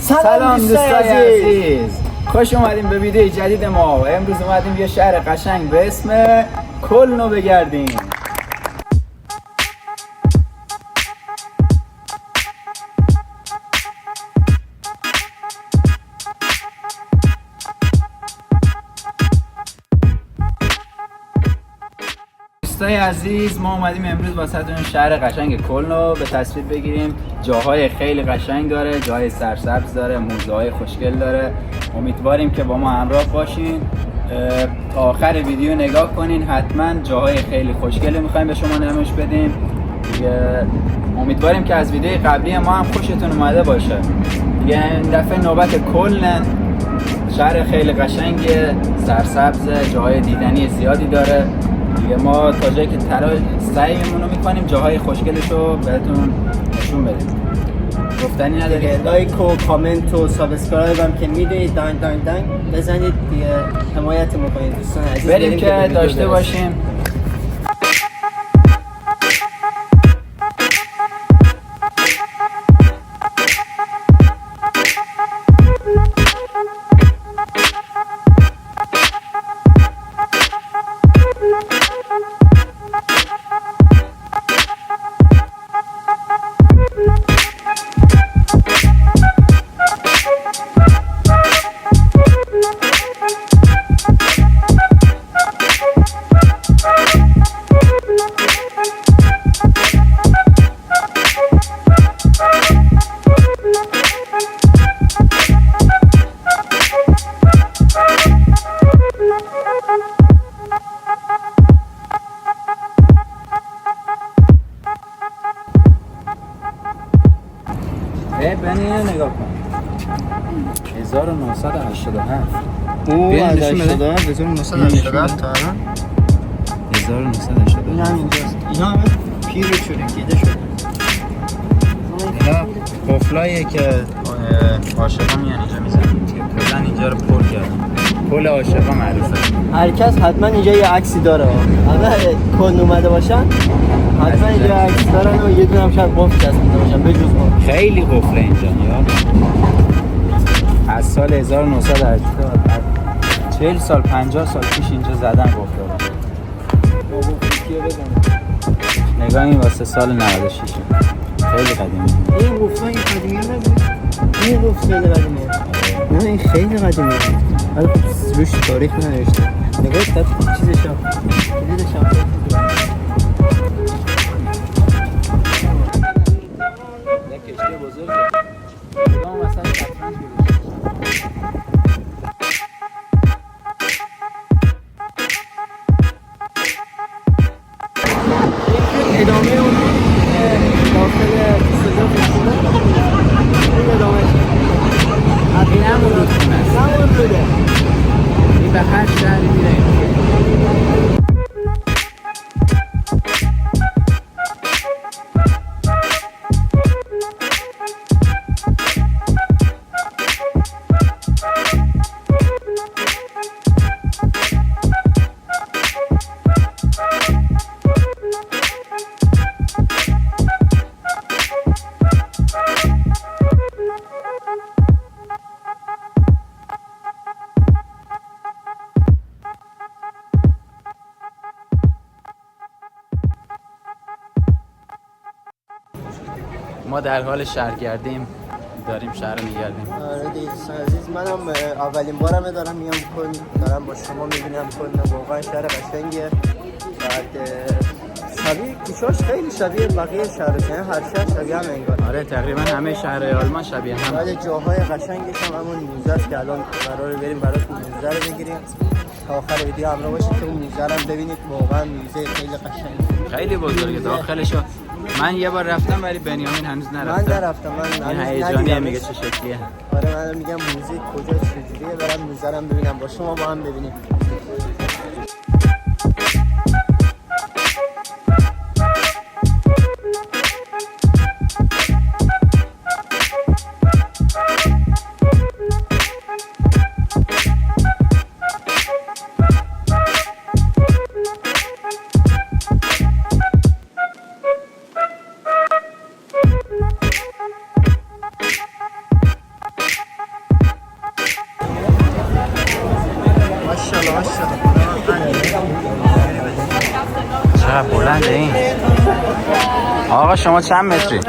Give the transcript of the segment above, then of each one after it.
سلام دوستای عزیز، خوش اومدیم به ویدیو جدید ما. امروز اومدیم یه شهر قشنگ به اسم کلنو بگردیم. دوستای عزیز، ما اومدیم امروز واسهتون شهر قشنگ کلنو به تصویر بگیریم. جاهای خیلی قشنگ داره، جای سرسبز داره، موزه‌های خوشگل داره. امیدواریم که با ما همراه باشین، تا آخر ویدیو نگاه کنین. حتما جاهای خیلی خوشگلی میخوایم به شما نمایش بدیم. امیدواریم که از ویدیو قبلی ما هم خوشتون اومده باشه. این دفعه نوبت کلن، شهر خیلی قشنگه، سرسبز، جاهای دیدنی زیادی داره. ما تا جایی که سعیمون رو میکنیم جاهای خوشگلش رو بهتون نشون بدیم. گفتنی نداره. لایک و کامنت و سابسکرایب هم که میدید دنگ بزنید دیگه، حمایت میکنید دوستان عزیز. بریم که داشته باشیم. بنی نگاه کن، 1987. او از 87 1987 تا الان 1987. این هم اینجاست. اینا همه پیر و چروکیده شده. اینا قفلاییه که عاشقا میان اینجا میزنن. کلا اینجا رو پر کردن. پل عاشقا معروفه. هر کس حتما اینجا یه عکسی داره. اگر کن اومده باشن حتما اینجا عکس دارن و یه دونه هم شاید قفل چسبیده باشن به جز ما. خیلی قفله اینجا یا از سال 1980 40 سال 50 سال پیش اینجا زدن قفله رو. نگاه این واسه سال 96 خیلی قدیمی. این قفله قدیمیه نبود. این قفله خیلی قدیمیه. نه این خیلی قدیمیه. ولی خب روش تاریخ ننوشته. نگاه تا چیزشو. کشتی بزرگه. نگاه مثلا شطرنج ادامه اون داخل صدا بسیده این ادامه این همون رودخونه است. همون روده. این به هر شهری میره. ما در حال شهرگردیم، داریم شهر میگردیم. آره دیگه عزیز، منم اولین بارمه دارم میام کلن، دارم با شما میبینم کلن. واقعا شهر قشنگیه. بعد شبیه کوچاش خیلی شبیه بقیه شهرها، یعنی هر شهر شبیه هم انگار. آره تقریبا همه شهرهای آلمان شبیه هم. ولی جاهای قشنگش هم همون موزه است که الان قراره بریم براتون موزه رو بگیریم. تا آخر ویدیو همراه باشید که اون موزه رو هم ببینید. واقعا موزه خیلی قشنگه، خیلی بزرگه داخلشو. من یه بار رفتم ولی بنیامین هنوز نرفته. من نرفتم. این هیجانیه، میگه چه شکلیه. آره من میگم موزه کجا چجوریه، برام موزه رو ببینم با شما با هم ببینیم. ماشاءالله چقدر بلنده این. آقا شما چند متری؟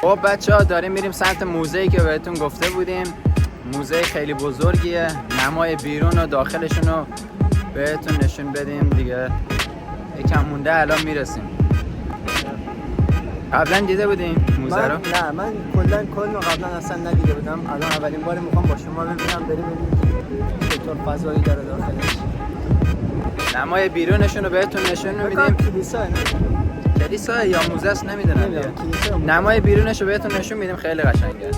خب بچه ها داریم میریم سمت موزه‌ای که بهتون گفته بودیم. موزه خیلی بزرگیه، نمای بیرون و داخلشون رو بهتون نشون بدیم دیگه. یکم مونده الان میرسیم. قبلا دیده بودیم موزه رو؟ نه من کلا قبلا اصلا ندیده بودم. الان اولین بار میخوام با شما ببینم، بریم ببینیم چطور فضایی داره داخلش. نمای بیرونشون رو بهتون نشون میدیم. کلیسا یا موزه است نمیدونم. نمای بیرونش رو بهتون نشون میدیم، خیلی قشنگه.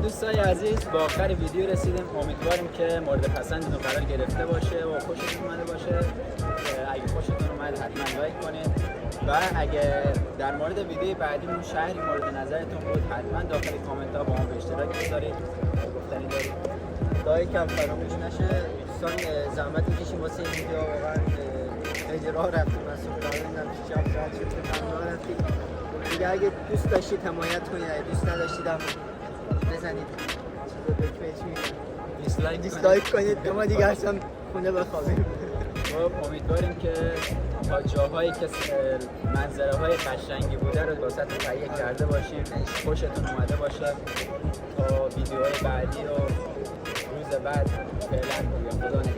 دوستای عزیز با آخر ویدیو رسیدیم. امیدواریم که مورد پسندتون قرار گرفته باشه و خوشتون اومده باشه. اگه خوشتون اومد حتما لایک کنید و اگه در مورد ویدیو بعدیمون شهری مورد نظرتون بود حتما داخل کامنت ها با ما به اشتراک بذارید. گفتنی دارید لایک هم فراموش نشه. دوستان زحمت میکشیم واسه این ویدیو، واقعا خیلی راه رفتیم، از سوپرمن پیش هم ساعت شد که راه رفتیم دیگه. اگه دوست داشتید حمایت کنید، اگه دوست نداشتید هم بزنید دیسلایک کنید، ما دیگه اصلا خونه بخوابیم. خب امیدواریم که تا جاهایی که منظره های قشنگی بوده رو واسه تهیه کرده باشیم، خوشتون اومده باشه. تا ویدیوهای بعدی و روز بعد فعلا خدا نگهدار.